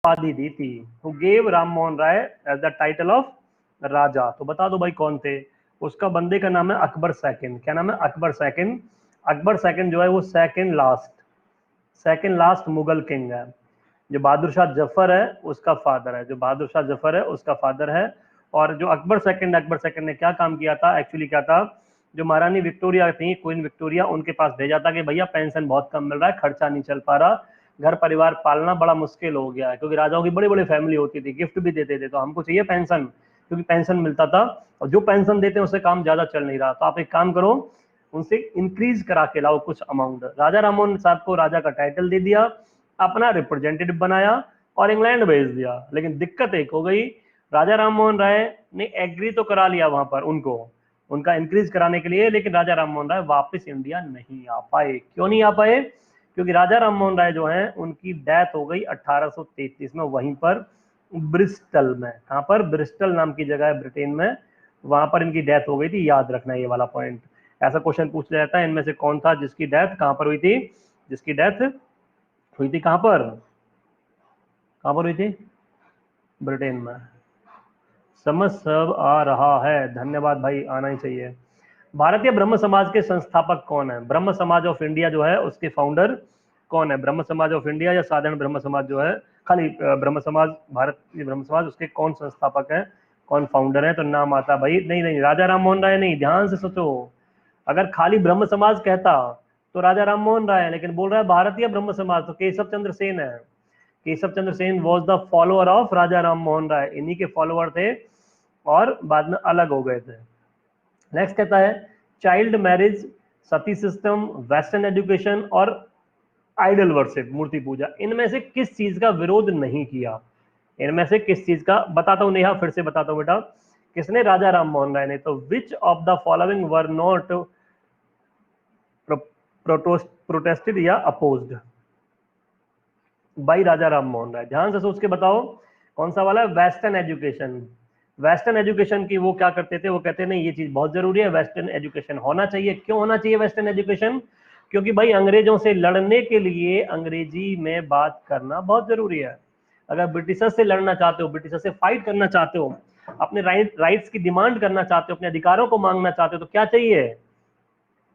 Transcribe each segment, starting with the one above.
उपाधि दी थी? Who gave Ram Mohan Roy as the title of Raja? तो बता दो भाई कौन थे। उसका बंदे का नाम है अकबर सेकंड। क्या नाम है? अकबर सेकंड। अकबर सेकंड जो है वो सेकंड लास्ट मुगल किंग है। जो बहादुर शाह जफर है उसका फादर है, जो बहादुर शाह जफर है उसका फादर है। और जो अकबर सेकंड ने क्या काम किया था, एक्चुअली क्या था, जो महारानी विक्टोरिया थी, क्वीन विक्टोरिया, उनके पास भेजा था कि भैया पेंशन बहुत कम मिल रहा है, खर्चा नहीं चल पा रहा, घर परिवार पालना बड़ा मुश्किल हो गया है, क्योंकि राजाओं की बड़ी बड़ी फैमिली होती थी, गिफ्ट भी देते थे, तो हमको चाहिए पेंशन, क्योंकि पेंशन मिलता था और जो पेंशन देते हैं उससे काम ज्यादा चल नहीं रहा, तो आप एक काम करो उनसे इंक्रीज करा के लाओ कुछ अमाउंट। राजा राममोहन साहब को राजा का टाइटल दे दिया, अपना रिप्रेजेंटेटिव बनाया और इंग्लैंड भेज दिया। लेकिन दिक्कत एक हो गई, राजा राममोहन राय ने एग्री तो करा लिया वहां पर उनको, उनका इंक्रीज कराने के लिए, लेकिन राजा राममोहन राय वापस इंडिया नहीं आ पाए। क्यों नहीं आ पाए? क्योंकि राजा राममोहन राय जो हैं उनकी डेथ हो गई 1833 में, वहीं पर ब्रिस्टल में। कहां पर? ब्रिस्टल नाम की जगह है ब्रिटेन में, वहां पर इनकी डेथ हो गई थी। याद रखना ये वाला पॉइंट, ऐसा क्वेश्चन पूछ लिया जाता है, इनमें से कौन था जिसकी डेथ कहां पर हुई थी? जिसकी डेथ हुई थी कहां पर हुई थी? ब्रिटेन में। समझ सब आ रहा है? धन्यवाद भाई, आना ही चाहिए। भारतीय ब्रह्म समाज के संस्थापक कौन है? ब्रह्म समाज ऑफ इंडिया जो है उसके फाउंडर कौन है? ब्रह्म समाज ऑफ इंडिया या साधारण ब्रह्म समाज जो है, खाली ब्रह्म समाज, भारतीय ब्रह्म समाज, उसके कौन संस्थापक है, कौन फाउंडर है? तो नाम आता भाई, नहीं राजा राम मोहन राय नहीं, ध्यान से सोचो। अगर खाली ब्रह्म समाज कहता तो राजा राम मोहन राय है, लेकिन बोल रहा है भारतीय ब्रह्म समाज, तो केशव चंद्र सेन है। Keshav Chandra Sen was the follower of Raja Ram Mohan Roy, इन्हीं के फॉलोअर थे और बाद में अलग हो गए थे। नेक्स्ट कहता है चाइल्ड मैरिज, सती सिस्टम, वेस्टर्न एजुकेशन और आइडल वर्शिप, मूर्ति पूजा, इनमें से किस चीज का विरोध नहीं किया? इनमें से किस चीज का? बताता हूं नेहा, फिर से बताता हूं बेटा, किसने? राजा राम मोहन राय ने। तो which of the following were not protested या अपोज्ड बाई राजा राम मोहन राय? ध्यान से सोच के बताओ कौन सा वाला है? Western education. वेस्टर्न एजुकेशन की वो क्या करते थे? वो कहते नहीं ये चीज बहुत जरूरी है, वेस्टर्न एजुकेशन होना चाहिए। क्यों होना चाहिए वेस्टर्न एजुकेशन? क्योंकि भाई अंग्रेजों से लड़ने के लिए अंग्रेजी में बात करना बहुत जरूरी है। अगर ब्रिटिशर्स से लड़ना चाहते हो, ब्रिटिशर्स से फाइट करना चाहते हो, अपने राइट्स की डिमांड करना चाहते हो, अपने अधिकारों को मांगना चाहते हो, तो क्या चाहिए?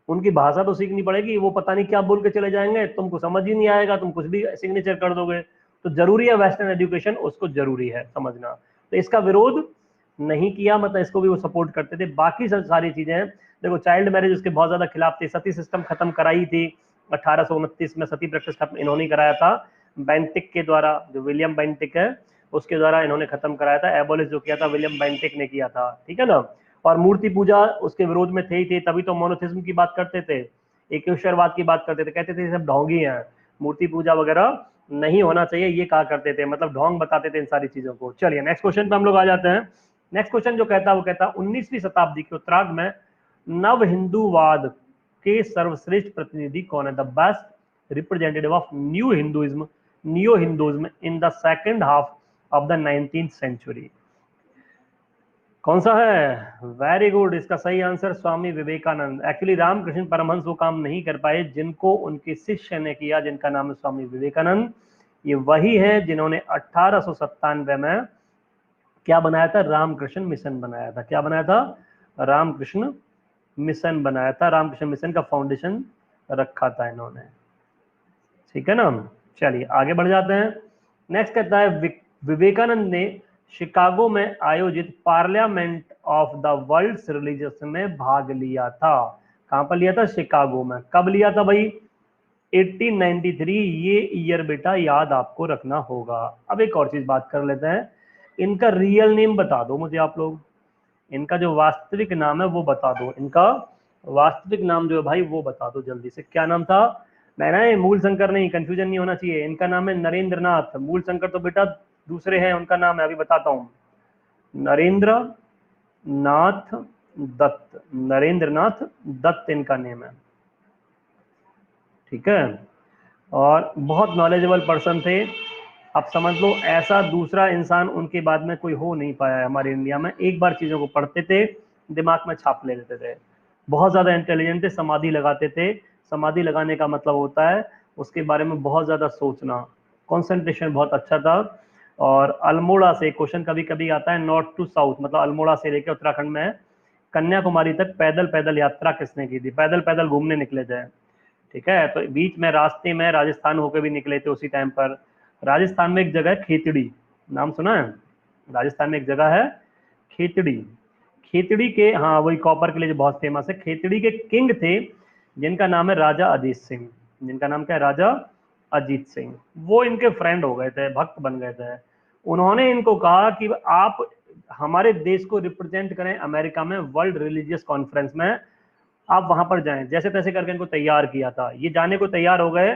उनकी भाषा तो सीखनी पड़ेगी, वो पता नहीं क्या बोल के चले जाएंगे, तुमको समझ ही नहीं आएगा, तुम कुछ भी सिग्नेचर कर दोगे। तो जरूरी है वेस्टर्न एजुकेशन, उसको जरूरी है समझना। तो इसका विरोध नहीं किया, मतलब इसको भी वो सपोर्ट करते थे। बाकी सारी चीजें देखो, चाइल्ड मैरिज उसके बहुत ज्यादा खिलाफ थे, सती सिस्टम खत्म कराई थी 1829 में, सती प्रैक्टिस खत्म इन्होंने कराया था बेंटिक के द्वारा, जो विलियम बेंटिक है उसके द्वारा इन्होंने खत्म कराया था। एबोलिश जो किया था विलियम बेंटिक ने किया था, ठीक है ना। और मूर्ति पूजा उसके विरोध में थे ही थे, तभी तो मोनोथिज्म की बात करते थे, एकेश्वरवाद की बात करते थे, कहते थे सब ढोंगी हैं, मूर्ति पूजा वगैरह नहीं होना चाहिए, ये कहा करते थे, मतलब ढोंग बताते थे इन सारी चीजों को। चलिए नेक्स्ट क्वेश्चन पे हम लोग आ जाते हैं। नेक्स्ट क्वेश्चन जो कहता है वो कहता है 19वीं शताब्दी के उत्तरार्ध में नव हिंदूवाद के सर्वश्रेष्ठ प्रतिनिधि कौन है? The best representative of new Hinduism in the second half of the 19th century कौन सा है? वेरी गुड, इसका सही आंसर स्वामी विवेकानंद। एक्चुअली रामकृष्ण परमहंस वो काम नहीं कर पाए जिनको उनके शिष्य ने किया, जिनका नाम है स्वामी विवेकानंद। ये वही है जिन्होंने 1897 में क्या बनाया था? रामकृष्ण मिशन बनाया था। क्या बनाया था? रामकृष्ण मिशन बनाया था। रामकृष्ण मिशन का फाउंडेशन रखा था इन्होंने, ठीक है ना। चलिए आगे बढ़ जाते हैं। नेक्स्ट कहता है विवेकानंद ने शिकागो में आयोजित parliament of the world religious में भाग लिया था। कहां पर लिया था? शिकागो में। कब लिया था भाई? 1893। ये ईयर बेटा याद आपको रखना होगा। अब एक और चीज बात कर लेते हैं, इनका रियल नेम बता दो मुझे आप लोग, इनका जो वास्तविक नाम है वो बता दो, इनका वास्तविक नाम जो है भाई वो बता दो जल्दी से। क्या नाम था? मैंने मूल शंकर नहीं, कंफ्यूजन नहीं होना चाहिए। इनका नाम है नरेंद्र नाथ। मूल शंकर तो बेटा दूसरे हैं, उनका नाम है अभी बताता हूं, नरेंद्र नाथ दत्त। नरेंद्र नाथ दत्त इनका नेम है, ठीक है। और बहुत नॉलेजेबल पर्सन थे। आप समझ लो ऐसा दूसरा इंसान उनके बाद में कोई हो नहीं पाया है हमारे इंडिया में। एक बार चीजों को पढ़ते थे, दिमाग में छाप ले लेते थे, बहुत ज्यादा इंटेलिजेंट थे, समाधि लगाते थे। समाधि लगाने का मतलब होता है उसके बारे में बहुत ज्यादा सोचना, कंसंट्रेशन बहुत अच्छा था। और अल्मोड़ा से क्वेश्चन कभी कभी आता है, नॉर्थ टू साउथ, मतलब अल्मोड़ा से लेकर उत्तराखंड में कन्याकुमारी तक पैदल पैदल यात्रा किसने की थी, पैदल पैदल घूमने निकले थे, ठीक है। तो बीच में रास्ते में राजस्थान होकर भी निकले थे उसी टाइम पर। राजस्थान में एक जगह है खेतड़ी, नाम सुना है, राजस्थान में एक जगह है खेतड़ी। खेतड़ी के, हाँ वही कॉपर के लिए जो बहुत फेमस है, खेतड़ी के किंग थे जिनका नाम है राजा अजीत सिंह, जिनका नाम क्या है, राजा अजीत सिंह। वो इनके फ्रेंड हो गए थे, भक्त बन गए थे। उन्होंने इनको कहा कि आप हमारे देश को रिप्रेजेंट करें अमेरिका में वर्ल्ड रिलीजियस कॉन्फ्रेंस में, आप वहां पर जाएं। जैसे तैसे करके इनको तैयार किया था, ये जाने को तैयार हो गए।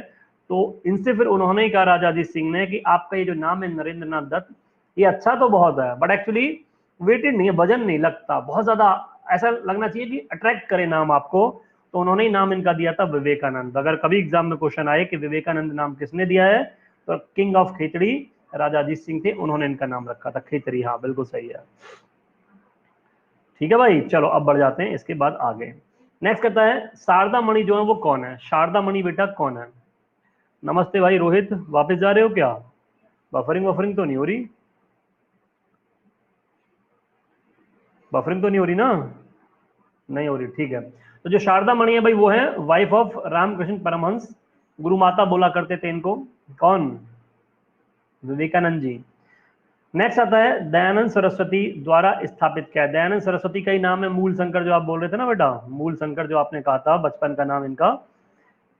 तो इनसे फिर उन्होंने ही कहा राजा अजीत सिंह ने कि आपका ये जो नाम है नरेंद्र नाथ दत्त, ये अच्छा तो बहुत है बट एक्चुअली वेटेड नहीं है, वजन नहीं लगता, बहुत ज्यादा ऐसा लगना चाहिए कि अट्रैक्ट करे नाम आपको। तो उन्होंने ही नाम इनका दिया था विवेकानंद। अगर कभी एग्जाम में क्वेश्चन आए कि विवेकानंद नाम किसने दिया है, तो किंग ऑफ खेतड़ी राजा अजीत सिंह थे, उन्होंने इनका नाम रखा था खेतड़ी। हाँ बिल्कुल सही है, ठीक है भाई। चलो अब बढ़ जाते हैं इसके बाद आगे। नेक्स्ट कहता है शारदा मणि जो है वो कौन है, शारदा मणि बेटा कौन है। नमस्ते भाई रोहित, वापस जा रहे हो क्या, बफरिंग वफरिंग तो नहीं हो रही, बफरिंग तो नहीं हो रही ना, नहीं हो रही, ठीक है। तो जो शारदा मणि है भाई वो है वाइफ ऑफ रामकृष्ण परमहंस, गुरु माता बोला करते थे इनको, कौन, विवेकानंद जी। नेक्स्ट आता है दयानंद सरस्वती द्वारा स्थापित क्या है। दयानंद सरस्वती का ही नाम है मूल शंकर, जो आप बोल रहे थे ना बेटा, मूल शंकर जो आपने कहा था बचपन का नाम इनका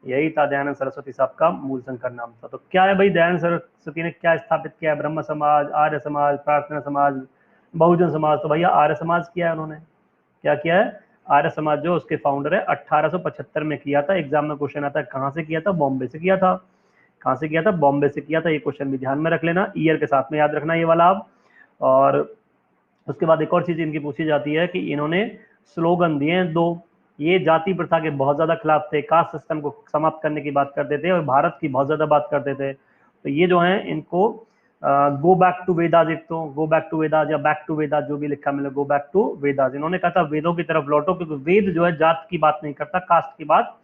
यही था, दयानंद सरस्वती साहब का मूल शंकर नाम था। तो क्या है भाई, दयानंद सरस्वती ने क्या स्थापित किया है, ब्रह्म समाज, आर्य समाज, प्रार्थना समाज, बहुजन समाज। तो भैया आर्य समाज किया है उन्होंने, क्या किया है, आर्य समाज जो उसके फाउंडर है 1875 में किया था। एग्जाम में क्वेश्चन आता है कहाँ से किया था, बॉम्बे से किया था। कहाँ से किया था, बॉम्बे से किया था। ये क्वेश्चन भी ध्यान में रख लेना, ईयर के साथ में याद रखना ये वाला आप। और उसके बाद एक और चीज इनकी पूछी जाती है कि इन्होंने स्लोगन दिए हैं दो। ये जाति प्रथा के बहुत ज्यादा खिलाफ थे, कास्ट सिस्टम को समाप्त करने की बात करते थे और भारत की बहुत ज्यादा बात करते थे। तो ये जो है इनको गो बैक टू वेदास, एक तो गो बैक टू वेदास या बैक टू वेदास जो भी लिखा मिले, गो बैक टू वेदास। इन्होंने कहा था वेदों की तरफ लौटो, क्योंकि वेद जो है जात की बात नहीं करता, कास्ट की बात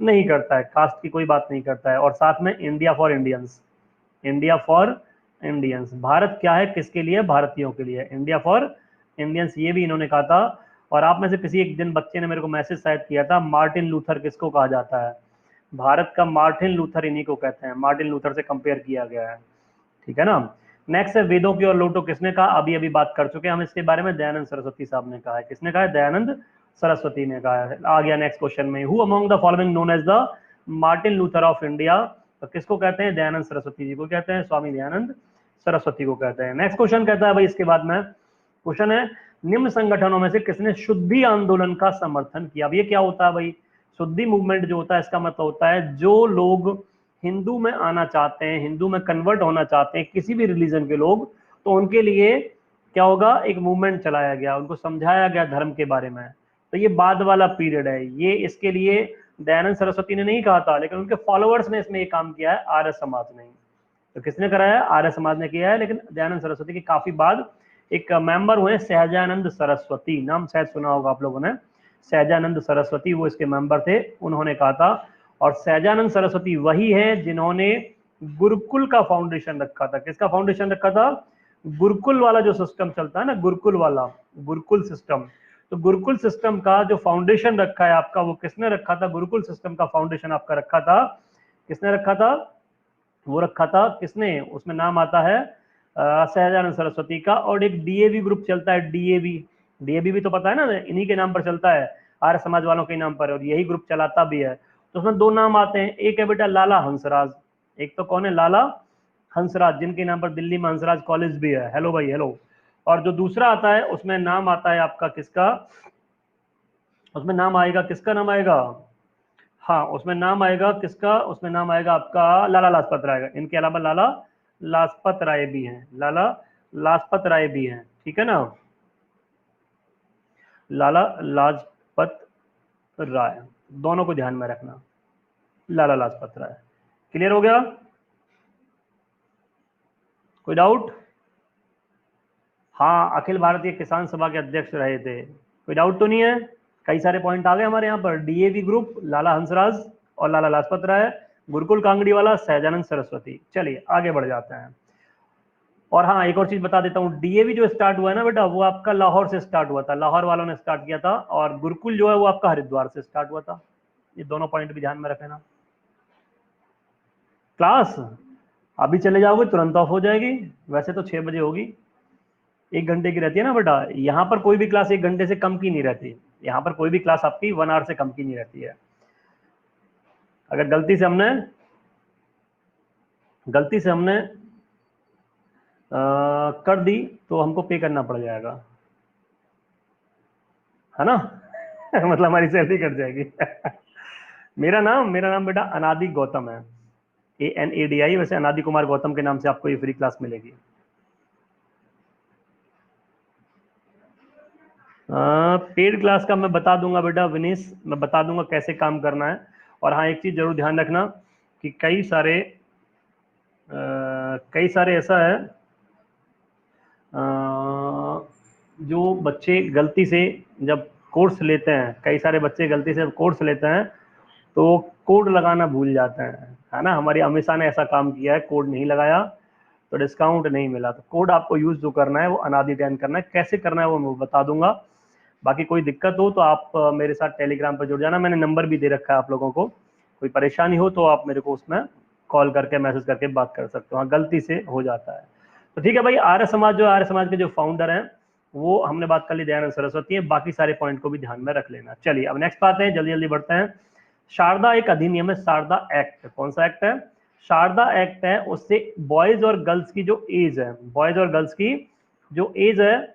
नहीं करता है, कास्ट की कोई बात नहीं करता है। और साथ में India for Indians, India for Indians, Bharat क्या है किसके लिए, भारतीयों के लिए, इंडिया फॉर इंडियंस, ये भी इन्होंने कहा था। और आप में से किसी एक दिन बच्चे ने मेरे को मैसेज शायद किया था, मार्टिन लूथर किसको कहा जाता है, भारत का मार्टिन लूथर इन्हीं को कहते हैं, मार्टिन लूथर से कंपेयर किया गया है, ठीक है ना। नेक्स्ट है वेदों की ओर लौटो, किसने कहा, अभी अभी बात कर चुके हैं हम इसके बारे में, दयानंद सरस्वती साहब ने कहा है। किसने कहा है, दयानंद सरस्वती ने कहा है। आ गया नेक्स्ट क्वेश्चन में, who among the following known as the Martin Luther of India. तो किसको कहते हैं, दयानंद सरस्वती जी को कहते हैं, स्वामी दयानंद सरस्वती को कहते हैं। नेक्स्ट क्वेश्चन कहता है भाई इसके बाद में, क्वेश्चन है निम्न संगठनों में से किसने शुद्धि आंदोलन का समर्थन किया। अब ये क्या होता है भाई, शुद्धि मूवमेंट जो होता है इसका मतलब होता है जो लोग हिंदू में आना चाहते हैं, हिंदू में कन्वर्ट होना चाहते हैं, किसी भी रिलीजन के लोग, तो उनके लिए क्या होगा, एक मूवमेंट चलाया गया, उनको समझाया गया धर्म के बारे में। तो ये बाद वाला पीरियड है ये, इसके लिए दयानंद सरस्वती ने नहीं कहा था, लेकिन उनके फॉलोअर्स ने इसमें ये काम किया है, आर्य समाज ने। तो किसने कराया, आर्य समाज ने किया है, लेकिन दयानंद सरस्वती के काफी बाद एक मेंबर हुए सहजानंद सरस्वती, नाम शायद सुना होगा आप लोगों ने, सहजानंद सरस्वती वो इसके मेंबर थे, उन्होंने कहा था। और सहजानंद सरस्वती वही है जिन्होंने गुरुकुल का फाउंडेशन रखा था। किसका फाउंडेशन रखा था, गुरुकुल वाला जो सिस्टम चलता है ना, गुरुकुल वाला, गुरुकुल सिस्टम। तो गुरुकुल सिस्टम का जो फाउंडेशन रखा है आपका, वो किसने रखा था, गुरुकुल सिस्टम का फाउंडेशन आपका रखा था, किसने रखा था, वो रखा था किसने, उसमें नाम आता है सहजानंद सरस्वती का। और एक डीएवी ग्रुप चलता है, डीएवी, डीएवी भी तो पता है ना, इन्हीं के नाम पर चलता है, आर्य समाज वालों के नाम पर, और यही ग्रुप चलाता भी है। तो उसमें दो नाम आते हैं, एक है बेटा लाला हंसराज, एक तो कौन है, लाला हंसराज, जिनके नाम पर दिल्ली में हंसराज कॉलेज भी है, हेलो भाई हेलो। और जो दूसरा आता है उसमें नाम आता है आपका किसका, उसमें नाम आएगा, किसका नाम आएगा, हाँ उसमें नाम आएगा किसका, उसमें नाम आएगा आपका लाला लाजपत राय का। इनके अलावा लाला लाजपत राय भी हैं, लाला लाजपत राय भी हैं, ठीक है ना, लाला लाजपत राय, दोनों को ध्यान में रखना, लाला लाजपत राय। क्लियर हो गया, कोई डाउट, हाँ अखिल भारतीय किसान सभा के अध्यक्ष रहे थे, कोई डाउट तो नहीं है। कई सारे पॉइंट आ गए हमारे यहाँ पर, डीएवी ग्रुप, लाला हंसराज और लाला लाजपत राय, गुरुकुल कांगड़ी वाला सहजानंद सरस्वती। चलिए आगे बढ़ जाते हैं। और हाँ एक और चीज बता देता हूँ, डीएवी जो स्टार्ट हुआ है ना बेटा, वो आपका लाहौर से स्टार्ट हुआ था, लाहौर वालों ने स्टार्ट किया था, और गुरुकुल जो है वो आपका हरिद्वार से स्टार्ट हुआ था। ये दोनों पॉइंट भी ध्यान में रखना। क्लास अभी चले जाओगे तुरंत ऑफ हो जाएगी, वैसे तो 6 बजे होगी, 1 घंटे की रहती है ना बेटा। यहाँ पर कोई भी क्लास 1 घंटे से कम की नहीं रहती, यहाँ पर कोई भी क्लास आपकी 1 आवर से कम की नहीं रहती है। अगर गलती से हमने कर दी तो हमको पे करना पड़ जाएगा, है ना मतलब हमारी सैलरी कट जाएगी मेरा नाम बेटा अनादि गौतम है, ANADI। वैसे अनादि कुमार गौतम के नाम से आपको ये फ्री क्लास मिलेगी। पेड क्लास का मैं बता दूंगा बेटा विनीश, मैं बता दूंगा कैसे काम करना है। और हाँ एक चीज जरूर ध्यान रखना कि कई सारे ऐसा है जो बच्चे गलती से जब कोर्स लेते हैं, कई सारे बच्चे गलती से कोर्स लेते हैं तो कोड लगाना भूल जाते हैं, है ना। हमारी अमीषा ने ऐसा काम किया है, कोड नहीं लगाया तो डिस्काउंट नहीं मिला। तो कोड आपको यूज जो करना है वो अनादि टेन करना है, कैसे करना है वो मैं बता दूंगा। बाकी कोई दिक्कत हो तो आप मेरे साथ टेलीग्राम पर जुड़ जाना, मैंने नंबर भी दे रखा है आप लोगों को। कोई परेशानी हो तो आप मेरे को उसमें कॉल करके मैसेज करके बात कर सकते हो। हाँ गलती से हो जाता है तो ठीक है भाई। आर्य समाज के जो फाउंडर हैं वो हमने बात कर ली, दयानंद सरस्वती है। बाकी सारे पॉइंट को भी ध्यान में रख लेना। चलिए अब नेक्स्ट बात है, जल्दी जल्दी बढ़ते हैं। शारदा एक अधिनियम है, शारदा एक्ट। कौन सा एक्ट है? शारदा एक्ट है। उससे बॉयज और गर्ल्स की जो एज है, बॉयज और गर्ल्स की जो एज है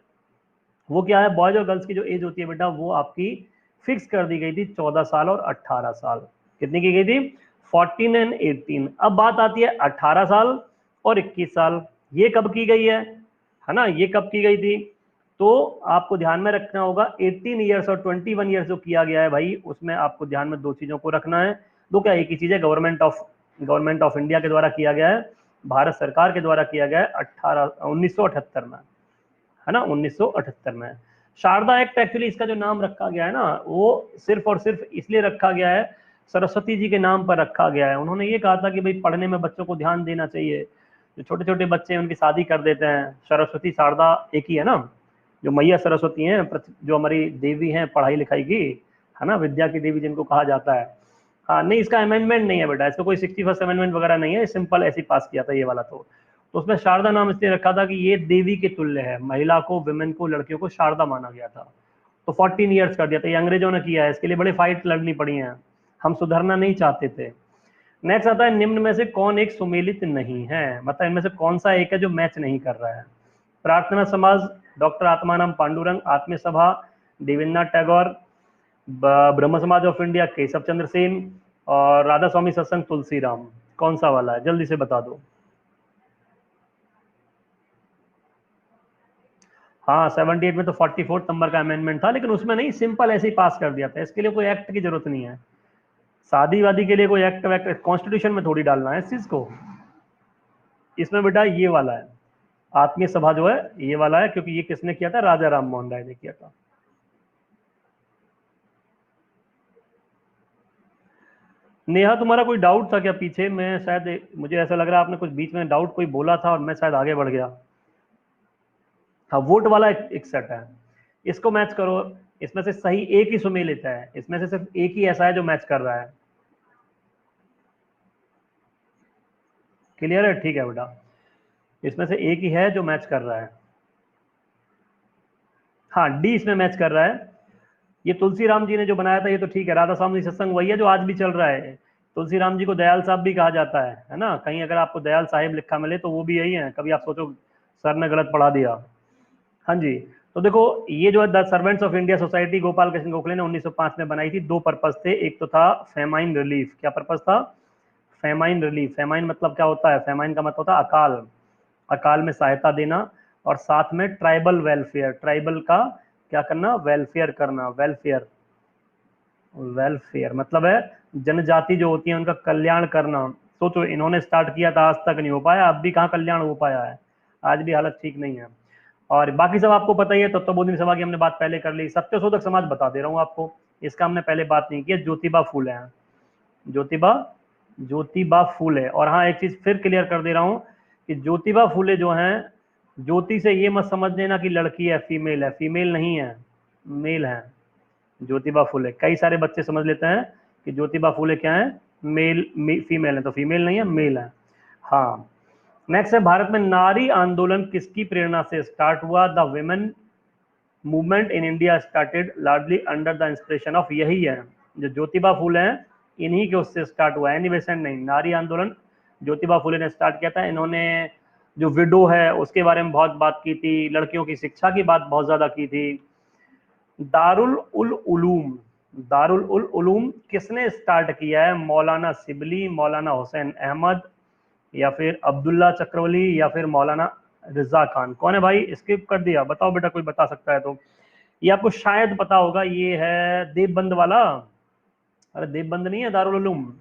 वो क्या है, बॉयज और गर्ल्स की जो एज होती है बेटा वो आपकी फिक्स कर दी गई थी 14 साल और 18 साल। कितनी की गई थी? 14 एंड 18। अब बात आती है 18 साल और 21 साल, ये कब की गई है ना, ये कब की गई थी? तो आपको ध्यान में रखना होगा 18 ईयर्स और 21 ईयर्स जो किया गया है भाई, उसमें आपको ध्यान में दो चीजों को रखना है। दो क्या, एक ही चीज है, गवर्नमेंट ऑफ इंडिया के द्वारा किया गया है, भारत सरकार के द्वारा किया गया है 1978 में, है ना, 1978 में। शारदा एक्ट एक्चुअली इसका जो नाम रखा गया है ना वो सिर्फ और सिर्फ इसलिए रखा गया है, सरस्वती जी के नाम पर रखा गया है। उन्होंने ये कहा था कि भाई पढ़ने में बच्चों को ध्यान देना चाहिए, जो छोटे छोटे बच्चे हैं उनकी शादी कर देते हैं। सरस्वती शारदा एक ही है ना, जो मैया सरस्वती हैं, जो हमारी देवी हैं पढ़ाई लिखाई की, है ना, विद्या की देवी जिनको कहा जाता है। हाँ नहीं, इसका अमेंडमेंट नहीं है बेटा, इसका कोई 61st अमेंडमेंट वगैरह नहीं है, सिंपल ऐसे पास किया था ये वाला। तो उसमें शारदा नाम इसलिए रखा था कि ये देवी के तुल्य है, महिला को, विमेन को, लड़कियों को शारदा माना गया था। तो 14 ईयर्स कर दिया था, ये अंग्रेजों ने किया है, इसके लिए बड़े फाइट लड़नी पड़ी हैं, हम सुधरना नहीं चाहते थे। नेक्स्ट आता है, निम्न में से कौन एक सुमेलित नहीं है, मतलब इनमें से कौन सा एक है जो मैच नहीं कर रहा है? प्रार्थना समाज, डॉक्टर आत्माराम पांडुरंग, आत्मीय सभा देवेंद्रनाथ टैगोर, ब्रह्म समाज ऑफ इंडिया केशव चंद्र सेन, और राधा स्वामी सत्संग तुलसीराम। कौन सा वाला है, जल्दी से बता दो। हाँ 78 में तो 44 नंबर का अमेंडमेंट था, लेकिन उसमें नहीं, सिंपल ऐसे ही पास कर दिया था, इसके लिए कोई एक्ट की जरूरत नहीं है। शादी वादी के लिए कोई एक्ट वैक्ट कॉन्स्टिट्यूशन में थोड़ी डालना है इस चीज को। इसमें बेटा ये वाला है, आत्मीय सभा जो है ये वाला है, क्योंकि ये किसने किया था? राजा राम मोहन राय ने किया था। नेहा तुम्हारा कोई डाउट था क्या पीछे? मैं शायद, मुझे ऐसा लग रहा है आपने कुछ बीच में डाउट कोई बोला था और मैं शायद आगे बढ़ गया। हाँ वोट वाला एक सेट है, इसको मैच करो। इसमें से सही एक ही सुमेलित है, इसमें से सिर्फ एक ही ऐसा है जो मैच कर रहा है। क्लियर है? ठीक है बेटा, इसमें से एक ही है जो मैच कर रहा है। हाँ डी इसमें मैच कर रहा है। ये तुलसी राम जी ने जो बनाया था ये तो ठीक है, राधा स्वामी सत्संग वही है जो आज भी चल रहा है। तुलसी राम जी को दयाल साहब भी कहा जाता है ना, कहीं अगर आपको दयाल साहिब लिखा मिले तो वो भी यही है, कभी आप सोचो सर ने गलत पढ़ा दिया। हाँ जी, तो देखो ये जो है the servants of India society Gopal Krishna Gokhale ने 1905 में बनाई थी। दो पर्पज थे, एक तो था फेमाइन रिलीफ। क्या पर्पज था? Famine relief. फेमाइन मतलब क्या होता है? फेमाइन का मतलब होता है अकाल, अकाल में सहायता देना, और साथ में ट्राइबल वेलफेयर, ट्राइबल का क्या करना? वेलफेयर करना। वेलफेयर, वेलफेयर मतलब है जनजाति जो होती है उनका कल्याण करना। सोचो इन्होंने स्टार्ट किया था, आज तक नहीं हो पाया, अब भी कहाँ कल्याण हो पाया है, आज भी हालत ठीक नहीं है। और बाकी सब आपको पता ही है, तत्वबोधिनी सभा की हमने बात पहले कर ली। सत्यशोधक समाज बता दे रहा हूँ आपको, इसका हमने पहले बात नहीं की है। ज्योतिबा फूले हैं, ज्योतिबा ज्योतिबा फूले। और हाँ एक चीज फिर क्लियर कर दे रहा हूँ कि ज्योतिबा फूले जो हैं ज्योति से ये मत समझ लेना कि लड़की है, फीमेल नहीं है, मेल है ज्योतिबा फुले। कई सारे बच्चे समझ लेते हैं कि ज्योतिबा फुले क्या है, फीमेल है, तो फीमेल नहीं है, मेल है। हाँ, नेक्स्ट है, भारत में नारी आंदोलन किसकी प्रेरणा से स्टार्ट हुआ? The women movement in India started largely under the inspiration of, यही है जो ज्योतिबा फुले हैं, इन्हीं के उससे स्टार्ट हुआ है, एनी बेसेंट नहीं। नारी आंदोलन ज्योतिबा फुले ने स्टार्ट किया था। इन्होंने जो विडो है उसके बारे में बहुत बात की थी, लड़कियों की शिक्षा की बात बहुत ज्यादा की थी। दारुल उल उलूम, दारुल उल उलूम किसने स्टार्ट किया है? मौलाना सिबली, मौलाना हुसैन अहमद, या फिर अब्दुल्ला चक्रवली, या फिर मौलाना रिजा खान। कौन है भाई? स्किप कर दिया, बताओ बेटा, कोई बता सकता है तो। ये आपको शायद पता होगा, ये है देवबंद वाला। अरे देवबंद नहीं है, दारुल उलूम।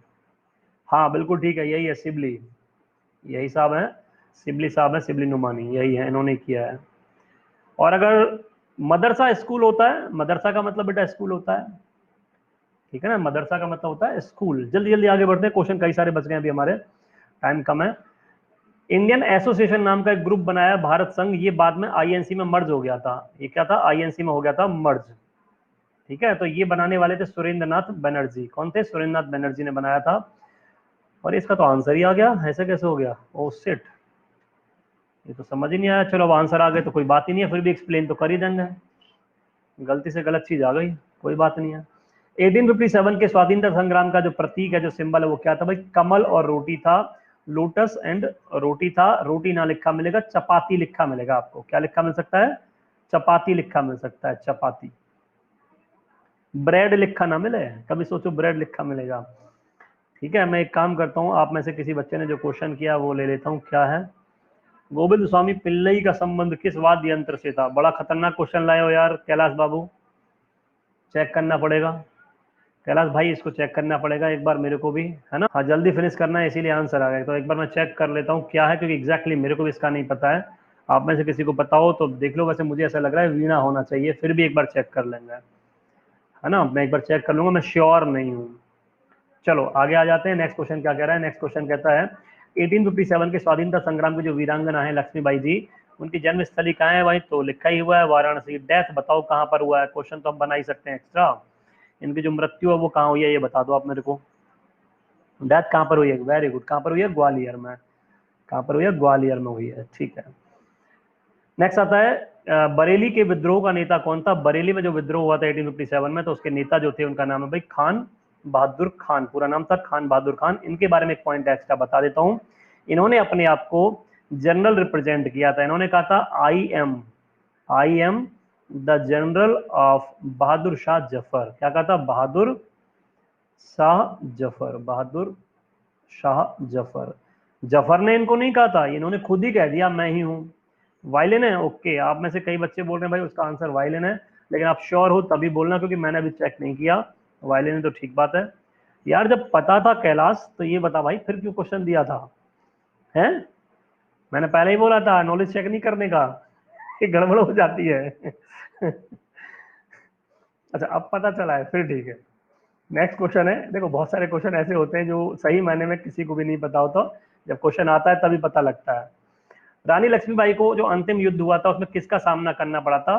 हाँ बिल्कुल ठीक है, यही है, सिबली, यही साहब है, सिबली साहब है, सिबली नुमानी, यही है, इन्होंने किया है। और अगर मदरसा स्कूल होता है, मदरसा का मतलब बेटा स्कूल होता है, ठीक है ना, मदरसा का मतलब होता है स्कूल। जल्दी जल्दी आगे बढ़ते हैं, क्वेश्चन कई सारे बच गए अभी हमारे, टाइम कम है। इंडियन एसोसिएशन नाम का एक ग्रुप बनाया भारत संघ, ये बाद में आईएनसी में मर्ज हो गया था। ये क्या था? आईएनसी में हो गया था मर्ज, ठीक है। तो ये बनाने वाले थे सुरेंद्र नाथ बनर्जी। कौन थे? सुरेंद्र नाथ बनर्जी ने बनाया था। और इसका तो आंसर ही आ गया, ऐसे कैसे हो गया? ओ शिट, ये तो समझ ही नहीं आया। चलो अब आंसर आ गए तो कोई बात ही नहीं है, फिर भी एक्सप्लेन तो कर ही देंगे। गलती से गलत चीज आ गई, कोई बात नहीं है। 1857 के स्वाधीनता संग्राम का जो प्रतीक है, जो सिंबल है, वो क्या था भाई? कमल और रोटी था, लोटस एंड रोटी था। रोटी ना लिखा मिलेगा, चपाती लिखा मिलेगा आपको। क्या लिखा मिल सकता है? चपाती लिखा मिल सकता है, चपाती। ब्रेड लिखा ना मिले, कभी सोचो ब्रेड लिखा मिलेगा। ठीक है, मैं एक काम करता हूँ, आप में से किसी बच्चे ने जो क्वेश्चन किया वो ले लेता हूँ। क्या है? गोविंद स्वामी पिल्लई का संबंध किस वाद्य यंत्र से था? बड़ा खतरनाक क्वेश्चन लाए हो यार कैलाश बाबू, चेक करना पड़ेगा। कैलाश भाई इसको चेक करना पड़ेगा एक बार मेरे को भी, है ना। हाँ जल्दी फिनिश करना है इसीलिए आंसर आ गया, तो एक बार मैं चेक कर लेता हूँ क्या है, क्योंकि एग्जैक्टली मेरे को भी इसका नहीं पता है। आप में से किसी को पता हो तो देख लो, वैसे मुझे ऐसा लग रहा है वीणा होना चाहिए, फिर भी एक बार चेक कर लेंगे, है ना। मैं एक बार चेक कर लूंगा, मैं श्योर नहीं हूँ। चलो आगे आ जाते हैं। नेक्स्ट क्वेश्चन क्या कह रहा है? नेक्स्ट क्वेश्चन कहता है 1857 के स्वाधीनता संग्राम की जो वीरांगना है लक्ष्मीबाई जी, उनकी जन्म स्थली कहाँ है भाई? तो लिखा ही हुआ है वाराणसी। डेथ बताओ कहाँ पर हुआ है? क्वेश्चन तो हम बना ही सकते हैं एक्स्ट्रा। इनकी जो मृत्यु है वो कहाँ हुई है, ये बता दो आप मेरे को। डेथ कहाँ पर हुई है? वेरी गुड, कहाँ पर हुई है? ग्वालियर में। कहाँ पर हुई है? ग्वालियर में हुई है, ठीक है। नेक्स्ट आता है बरेली के विद्रोह का नेता कौन था? बरेली में जो विद्रोह हुआ था 1857 में, तो उसके नेता जो थे उनका नाम है भाई खान बहादुर खान। पूरा नाम था खान बहादुर खान। इनके बारे में एक पॉइंट एक्स्ट्रा बता देता हूं। इन्होंने अपने आप को जनरल रिप्रेजेंट किया था। इन्होंने कहा था I am the general of Bahadur Shah Zafar. क्या कहा था? बहादुर शाह जफर, बहादुर शाह जफर। जफर ने इनको नहीं कहा था, इन्होंने खुद ही कह दिया मैं ही हूं। वायलिन है, ओके। आप में से कई बच्चे बोल रहे हैं भाई उसका आंसर वायलिन है, लेकिन आप श्योर हो तभी बोलना, क्योंकि मैंने अभी चेक नहीं किया। वायलिन है तो ठीक बात है यार। जब पता था कैलाश तो ये बता भाई फिर क्यों क्वेश्चन दिया था? हैं? मैंने पहले ही बोला था नॉलेज चेक नहीं करने का, ये गड़बड़ हो जाती है। अच्छा अब पता चला है, फिर ठीक है। नेक्स्ट क्वेश्चन है, देखो बहुत सारे क्वेश्चन ऐसे होते हैं जो सही मायने में किसी को भी नहीं पता होता, जब क्वेश्चन आता है तभी पता लगता है। रानी लक्ष्मीबाई को जो अंतिम युद्ध हुआ था उसमें किसका सामना करना पड़ा था?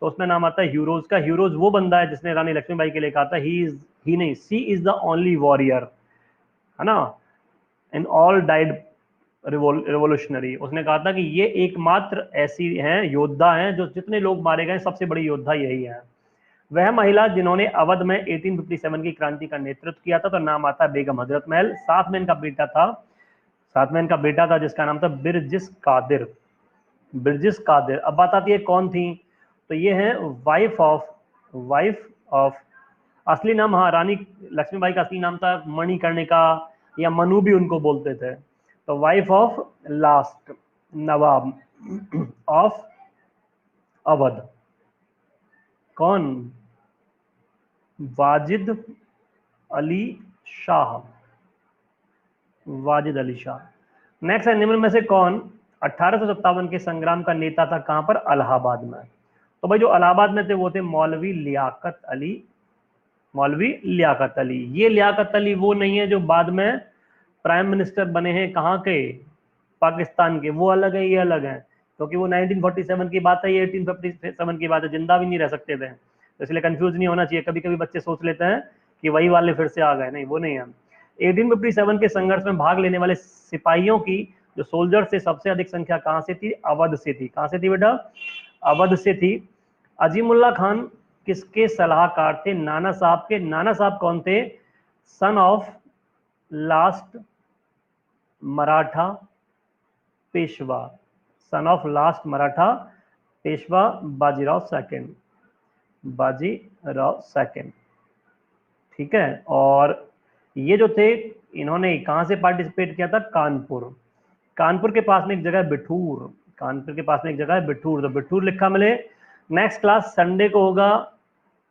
तो उसमें नाम आता है ह्यूरोज का। ह्यूरोज वो बंदा है जिसने रानी लक्ष्मीबाई के लिए कहा था ही नहीं, सी इज द ओनली वॉरियर, है ना, इन ऑल डाइड रिवोल्यूशनरी। उसने कहा था कि ये एकमात्र ऐसी हैं, योद्धा हैं, जो जितने लोग मारे गए सबसे बड़ी योद्धा यही है। वह महिला जिन्होंने अवध में 1857 की क्रांति का नेतृत्व किया था, तो नाम आता है बेगम हजरत महल। साथ में इनका बेटा था जिसका नाम था बिरजिस कादिर। बिरजिस कादिर। अब बात आती है कौन थी? तो ये है वाइफ ऑफ असली नाम, हाँ, रानी लक्ष्मीबाई का असली नाम था मणिकर्णिका, या मनु भी उनको बोलते थे। तो wife of last Nawab of Awadh, कौन? वाजिद अली शाह, वाजिद अली शाह। नेक्स्ट है, निम्न में से कौन 1857 के संग्राम का नेता था? कहां पर? इलाहाबाद में। तो भाई जो इलाहाबाद में थे वो थे मौलवी लियाकत अली। मौलवी लियाकत अली। ये लियाकत अली वो नहीं है जो बाद में प्राइम मिनिस्टर बने हैं कहाँ के? पाकिस्तान के। वो अलग है, ये अलग है। क्योंकि वो 1947 की बात है, ये 1857 की बात है, जिंदा भी नहीं रह सकते थे, तो इसलिए कंफ्यूज नहीं होना चाहिए। कभी कभी बच्चे सोच लेते हैं कि वही वाले फिर से आ गए, नहीं वो नहीं है। 1857 के संघर्ष में भाग लेने वाले सिपाहियों की, जो सोल्जर से सबसे अधिक संख्या कहां से थी? अवध से थी। कहां से थी बेटा? अवध से थी। अजीमुल्ला खान किसके सलाहकार थे? नाना साहब के। नाना साहब कौन थे? Son of last Maratha Peshwa, son of last Maratha Peshwa Bajirao second, Bajirao second, ठीक है। और ये जो थे, इन्होंने कहां से पार्टिसिपेट किया था? कानपुर। कानपुर के पास में एक जगह है बिठूर, कानपुर के पास में एक जगह है बिठूर, तो बिठूर लिखा मिले। नेक्स्ट क्लास संडे को होगा,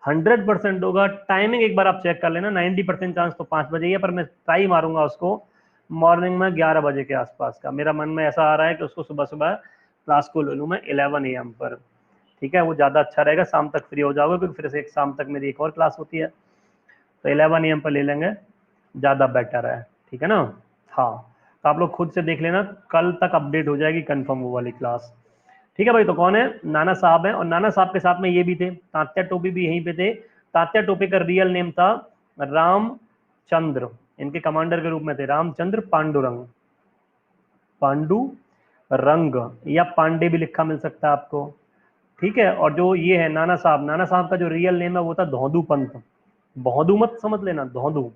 100% होगा। टाइमिंग एक बार आप चेक कर लेना, 90% चांस तो 5 बजे ही है, पर मैं ट्राई मारूंगा उसको मॉर्निंग में 11 बजे के आसपास का। मेरा मन में ऐसा आ रहा है कि उसको सुबह सुबह क्लास को ले लूँ मैं 11 AM पर, ठीक है, वो ज़्यादा अच्छा रहेगा। शाम तक फ्री हो जाओगे, क्योंकि फिर से एक शाम तक मेरी एक और क्लास होती है, तो 11 AM पर ले लेंगे, ज़्यादा बेटर है, ठीक है ना। हाँ, तो आप लोग खुद से देख लेना, कल तक अपडेट हो जाएगी कंफर्म वो वाली क्लास, ठीक है भाई। तो कौन है? नाना साहब है, और नाना साहब के साथ में ये भी थे, तात्या टोपे भी यहीं पे थे। तात्या टोपे का रियल नेम था रामचंद्र, इनके कमांडर के रूप में थे रामचंद्र पांडुरंग, पांडुरंग, या पांडे भी लिखा मिल सकता है आपको, ठीक है। और जो ये है नाना साहब, नाना साहब का जो रियल नेम है वो था धौंधू पंत। बहुदू मत समझ लेना, धौंधू,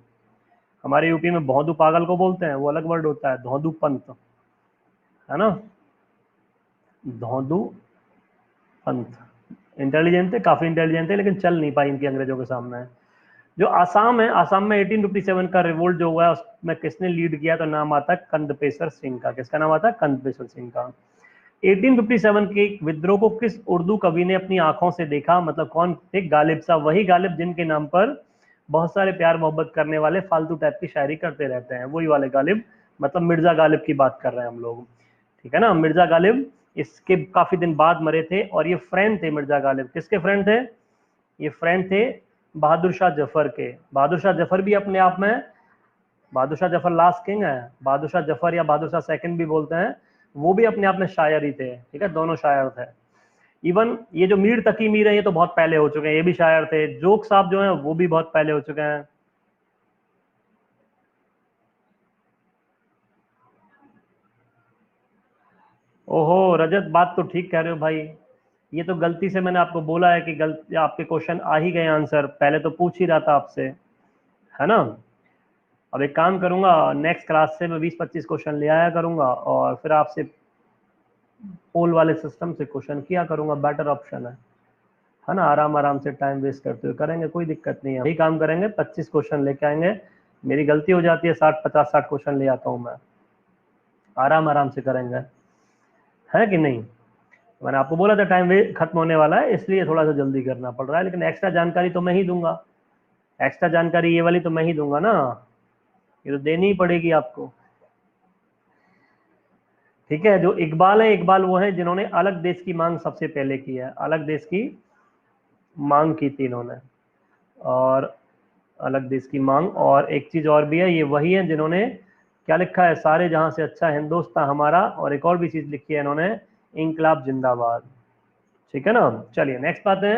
हमारे यूपी में बहुदू पागल को बोलते हैं, वो अलग वर्ड होता है, धौंधू पंत, है ना, धौंधू पंत। इंटेलिजेंट थे, काफी इंटेलिजेंट थे, लेकिन चल नहीं पाई इनकी अंग्रेजों के सामने। जो आसाम है, आसाम में 1857 का रिवोल्ट जो हुआ है उसमें किसने लीड किया? तो नाम आता है कंदपेसर सिंह का। किसका नाम आता है? कंदपेसर सिंह का। 1857 के विद्रोह को किस उर्दू कवि ने अपनी आंखों से देखा? मतलब कौन थे? गालिब साहब, वही गालिब जिनके नाम पर बहुत सारे प्यार मोहब्बत करने वाले फालतू टाइप की शायरी करते रहते हैं, वही वाले गालिब, मतलब मिर्जा गालिब की बात कर रहे हैं हम लोग, ठीक है ना। मिर्जा गालिब इसके काफी दिन बाद मरे थे, और ये फ्रेंड थे मिर्जा गालिब। किसके फ्रेंड थे? ये फ्रेंड थे बहादुर शाह जफर के। बहादुर शाह जफर भी अपने आप में, बहादुर शाह जफर लास्ट किंग है, बहादुर शाह जफर या बहादुर शाह सेकंड भी बोलते हैं, वो भी अपने आप में शायर ही थे, ठीक है, दोनों शायर थे। इवन ये जो मीर तकी मीर है, ये तो बहुत पहले हो चुके हैं, ये भी शायर थे। जोक साहब जो हैं वो भी बहुत पहले हो चुके हैं। ओहो रजत, बात तो ठीक कह रहे हो भाई, ये तो गलती से मैंने आपको बोला है कि गलती, आपके क्वेश्चन आ ही गए आंसर, पहले तो पूछ ही रहा था आपसे, है ना। अब एक काम करूंगा, नेक्स्ट क्लास से मैं 20-25 क्वेश्चन ले आया करूंगा, और फिर आपसे पोल वाले सिस्टम से क्वेश्चन किया करूंगा, बेटर ऑप्शन है ना। आराम आराम से टाइम वेस्ट करते हुए करेंगे, कोई दिक्कत नहीं है, वही काम करेंगे, 25 क्वेश्चन लेके आएंगे। मेरी गलती हो जाती है, 60-50-60 क्वेश्चन ले आता हूँ मैं, आराम आराम से करेंगे, है कि नहीं। मैंने आपको बोला था टाइम खत्म होने वाला है, इसलिए थोड़ा सा जल्दी करना पड़ रहा है, लेकिन एक्स्ट्रा जानकारी तो मैं ही दूंगा, एक्स्ट्रा जानकारी ये वाली तो मैं ही दूंगा ना, ये तो देनी ही पड़ेगी आपको, ठीक है। जो इकबाल है, इकबाल वो है जिन्होंने अलग देश की मांग सबसे पहले की है, अलग देश की मांग की थी इन्होंने, और अलग देश की मांग, और एक चीज और भी है, ये वही है जिन्होंने क्या लिखा है? सारे जहां से अच्छा हिंदुस्तान हमारा, और एक और भी चीज लिखी है इन्होंने, इंकलाब जिंदाबाद, ठीक है ना। चलिए नेक्स्ट बात है,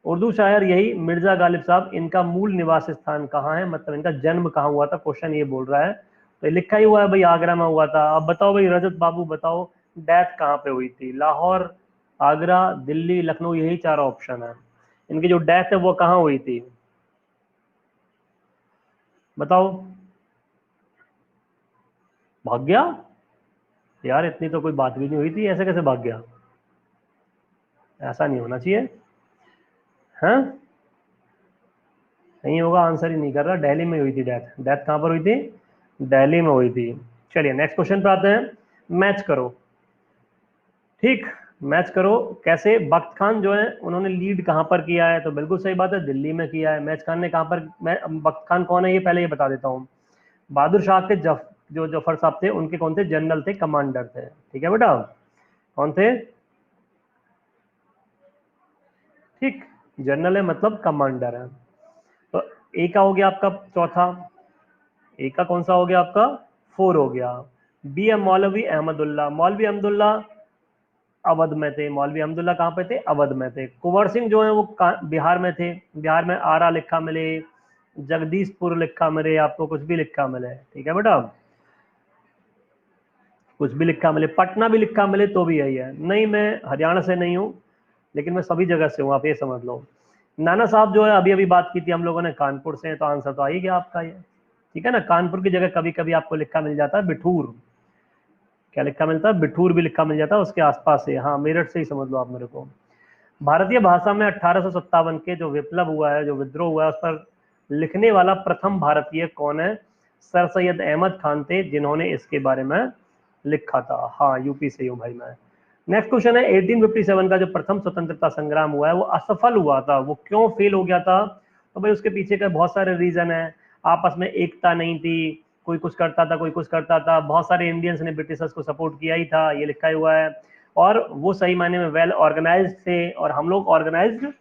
उर्दू शायर यही मिर्जा गालिब साहब, इनका मूल निवास स्थान कहाँ है? मतलब इनका जन्म कहाँ हुआ था, क्वेश्चन ये बोल रहा है, तो लिखा ही हुआ है भाई आगरा में हुआ था। अब बताओ भाई रजत बाबू, बताओ डेथ कहाँ पे हुई थी? लाहौर, आगरा, दिल्ली, लखनऊ, यही 4 ऑप्शन है। इनकी जो डेथ है वो कहाँ हुई थी, बताओ। भाग गया? यार इतनी तो कोई बात भी नहीं हुई थी, ऐसे कैसे भाग गया? ऐसा नहीं होना चाहिए, हाँ, नहीं होगा, आंसर ही नहीं कर रहा। दिल्ली में हुई थी डेथ, डेथ कहाँ पर हुई थी? दिल्ली में हुई थी। चलिए नेक्स्ट क्वेश्चन पे आते हैं, मैच करो, ठीक, मैच करो कैसे? बख्त खान जो है उन्होंने लीड कहाँ पर किया है? तो बिल्कुल सही बात है, दिल्ली में किया है। मैच खान ने कहाँ पर, मैं बख्त खान कौन है ये पहले ये बता देता हूँ। बहादुर शाह के जो जफर साहब थे उनके कौन थे? जनरल थे, कमांडर थे, ठीक है बेटा, कौन थे? ठीक, जनरल है मतलब कमांडर है। तो ए का हो गया आपका चौथा, ए का कौन सा हो गया आपका? 4 हो गया। बी है मौलवी अहमदुल्ला, मौलवी अहमदुल्ला अवध में थे। मौलवी अहमदुल्ला कहाँ पे थे? अवध में थे। कुंवर सिंह जो है वो बिहार में थे। बिहार में आरा लिखा मिले, जगदीशपुर लिखा मिले, आपको कुछ भी लिखा मिले, ठीक है बेटा, कुछ भी लिखा मिले, पटना भी लिखा मिले तो भी यही है। नहीं, मैं हरियाणा से नहीं हूँ, लेकिन मैं सभी जगह से हूँ, आप ये समझ लो। नाना साहब जो है अभी अभी बात की थी हम लोगों ने, कानपुर से, तो आंसर तो आ ही गया आपका ये, ठीक है ना। कानपुर की जगह कभी कभी आपको लिखा मिल जाता है बिठूर। क्या लिखा मिलता है? बिठूर भी लिखा मिल जाता है उसके आसपास से। हाँ, मेरठ से ही समझ लो आप मेरे को। भारतीय भाषा में 1857 के जो विप्लव हुआ है, जो विद्रोह हुआ है, उस पर लिखने वाला प्रथम भारतीय कौन है? सर सैयद अहमद खान थे जिन्होंने इसके बारे में लिखा था। हाँ, यूपी से हूँ भाई मैं। नेक्स्ट क्वेश्चन है, 1857 का जो प्रथम स्वतंत्रता संग्राम हुआ है वो असफल हुआ था, वो क्यों फेल हो गया था? तो भाई उसके पीछे का बहुत सारे रीजन है। आपस में एकता नहीं थी, कोई कुछ करता था, कोई कुछ करता था, बहुत सारे इंडियंस ने ब्रिटिशर्स को सपोर्ट किया ही था, ये लिखा हुआ है। और वो सही मायने में वेल ऑर्गेनाइज्ड थे और हम लोग ऑर्गेनाइज्ड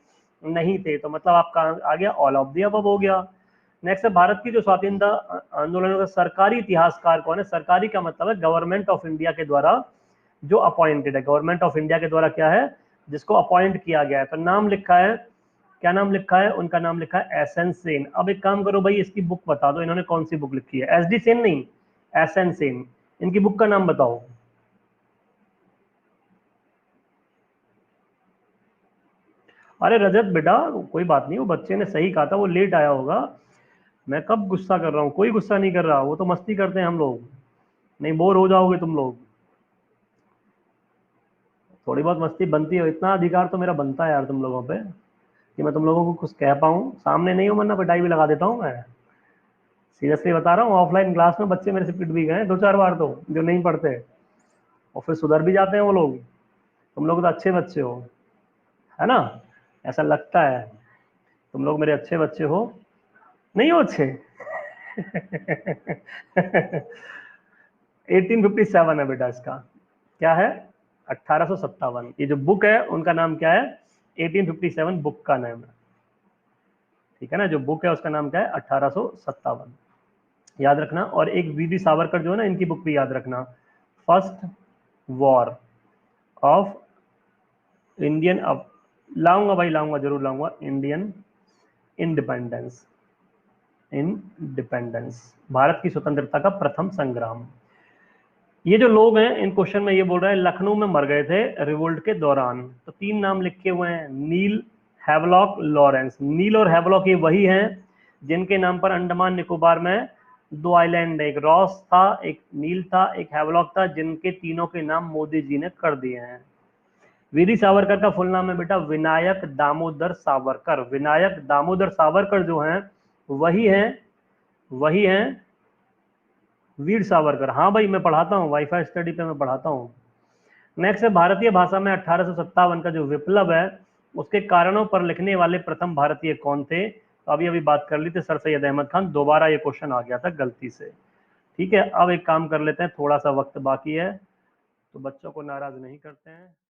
नहीं थे, तो मतलब आपका आ गया ऑल ऑफ द अबव हो गया। नेक्स्ट है, भारत की जो स्वाधीनता आंदोलन का सरकारी इतिहासकार कौन है? सरकारी का मतलब है गवर्नमेंट ऑफ इंडिया के द्वारा जो अपॉइंटेड है, गवर्नमेंट ऑफ इंडिया के द्वारा क्या है, जिसको अपॉइंट किया गया है। तो नाम लिखा है, क्या नाम लिखा है? उनका नाम लिखा है एस एन सेन। अब एक काम करो भाई, इसकी बुक बता दो, इन्होंने कौन सी बुक लिखी है? एस डी सेन नहीं, एस एन सेन। इनकी बुक का नाम बताओ। अरे रजत बेटा, कोई बात नहीं, वो बच्चे ने सही कहा था, वो लेट आया होगा। मैं कब गुस्सा कर रहा हूँ? कोई गुस्सा नहीं कर रहा, वो तो मस्ती करते हैं हम लोग। नहीं, बोर हो जाओगे तुम लोग। थोड़ी बहुत मस्ती बनती है, इतना अधिकार तो मेरा बनता है यार तुम लोगों पे, कि मैं तुम लोगों को कुछ कह पाऊँ। सामने नहीं हो, वरना पिटाई भी लगा देता हूँ मैं। सीरियसली बता रहा हूँ, ऑफलाइन क्लास में बच्चे मेरे से पिट भी गए 2-4 बार, तो जो नहीं पढ़ते, और फिर सुधर भी जाते हैं वो लोग। तुम लोग तो अच्छे बच्चे हो, है ना? ऐसा लगता है तुम लोग मेरे अच्छे बच्चे हो। नहीं हो अच्छे? 1857 है बेटा इसका। क्या है? 1857। ये जो बुक है उनका नाम क्या है? 1857 बुक का नाम है, ठीक है ना। जो बुक है उसका नाम क्या है? 1857, याद रखना। और एक वीडी सावरकर जो है ना, इनकी बुक भी याद रखना, फर्स्ट वॉर ऑफ इंडियन। अब लाऊंगा भाई, लाऊंगा, जरूर लाऊंगा। इंडियन इंडिपेंडेंस, इंडिपेंडेंस, भारत की स्वतंत्रता का प्रथम संग्राम। ये जो लोग हैं, इन क्वेश्चन में ये बोल रहे हैं लखनऊ में मर गए थे रिवोल्ट के दौरान, तो 3 नाम लिखे हुए हैं, नील, हैवलॉक, लॉरेंस। नील और हैवलॉक ये वही हैं जिनके नाम पर अंडमान निकोबार में 2 आइलैंड है, एक रॉस था, एक नील था, एक हैवलॉक था, जिनके तीनों के नाम मोदी जी ने कर दिए हैं। वीरी सावरकर का फुल नाम है बेटा विनायक दामोदर सावरकर। विनायक दामोदर सावरकर जो हैं वही हैं, वही हैं वीर सावरकर। हाँ भाई, मैं पढ़ाता हूँ, वाईफाई स्टडी पे मैं पढ़ाता हूँ। नेक्स्ट है, भारतीय भाषा में 1857 का जो विप्लव है उसके कारणों पर लिखने वाले प्रथम भारतीय कौन थे? तो अभी अभी बात कर ली थी, सर सैयद अहमद खान। दोबारा ये क्वेश्चन आ गया था गलती से, ठीक है। अब एक काम कर लेते हैं, थोड़ा सा वक्त बाकी है, तो बच्चों को नाराज नहीं करते हैं।